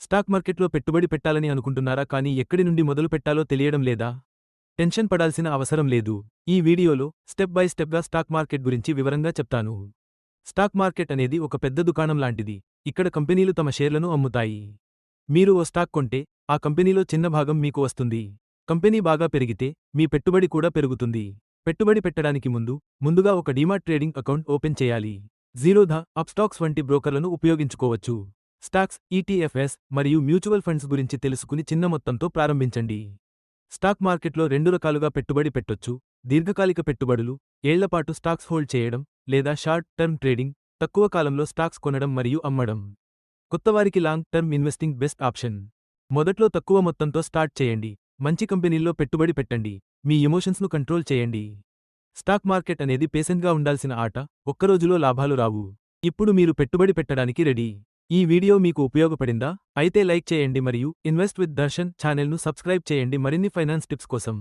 Stock మార్కెట్లో పెట్టుబడి పెట్టాలని అనుకుంటున్నారా కానీ ఎక్కడి నుండి మొదలు పెట్టాలో తెలియడం లేదా? టెన్షన్ పడాల్సిన అవసరం లేదు. ఈ వీడియోలో స్టెప్ బై స్టెప్గా స్టాక్ మార్కెట్ గురించి వివరంగా చెప్తాను. స్టాక్ మార్కెట్ అనేది ఒక పెద్ద దుకాణం లాంటిది. ఇక్కడ కంపెనీలు తమ షేర్లను అమ్ముతాయి. మీరు ఓ స్టాక్ కొంటే ఆ కంపెనీలో చిన్న భాగం మీకు వస్తుంది. కంపెనీ బాగా పెరిగితే మీ పెట్టుబడి కూడా పెరుగుతుంది. పెట్టుబడి పెట్టడానికి ముందుగా ఒక డీమాట్ ట్రేడింగ్ అకౌంట్ ఓపెన్ చేయాలి. జీరోధా, అప్స్టాక్స్ వంటి బ్రోకర్లను ఉపయోగించుకోవచ్చు. స్టాక్స్, ఈటీఎఫ్ఎస్ మరియు మ్యూచువల్ ఫండ్స్ గురించి తెలుసుకుని చిన్న మొత్తంతో ప్రారంభించండి. స్టాక్ మార్కెట్లో రెండు రకాలుగా పెట్టుబడి పెట్టొచ్చు: దీర్ఘకాలిక పెట్టుబడులు, ఏళ్లపాటు స్టాక్స్ హోల్డ్ చేయడం, లేదా షార్ట్ టర్మ్ ట్రేడింగ్, తక్కువ కాలంలో స్టాక్స్ కొనడం మరియు అమ్మడం. కొత్తవారికి long term investing best option. మొదట్లో తక్కువ మొత్తంతో స్టార్ట్ చేయండి. మంచి కంపెనీల్లో పెట్టుబడి పెట్టండి. మీ ఎమోషన్స్ను కంట్రోల్ చేయండి. స్టాక్ మార్కెట్ అనేది పేషెంట్గా ఉండాల్సిన ఆట. ఒక్కరోజులో లాభాలు రావు. ఇప్పుడు మీరు పెట్టుబడి పెట్టడానికి రెడీ. ఈ వీడియో మీకు ఉపయోగపడిందా? అయితే లైక్ చేయండి మరియు ఇన్వెస్ట్ విత్ దర్శన్ ఛానెల్ను సబ్స్క్రైబ్ చేయండి మరిన్ని ఫైనాన్స్ టిప్స్ కోసం.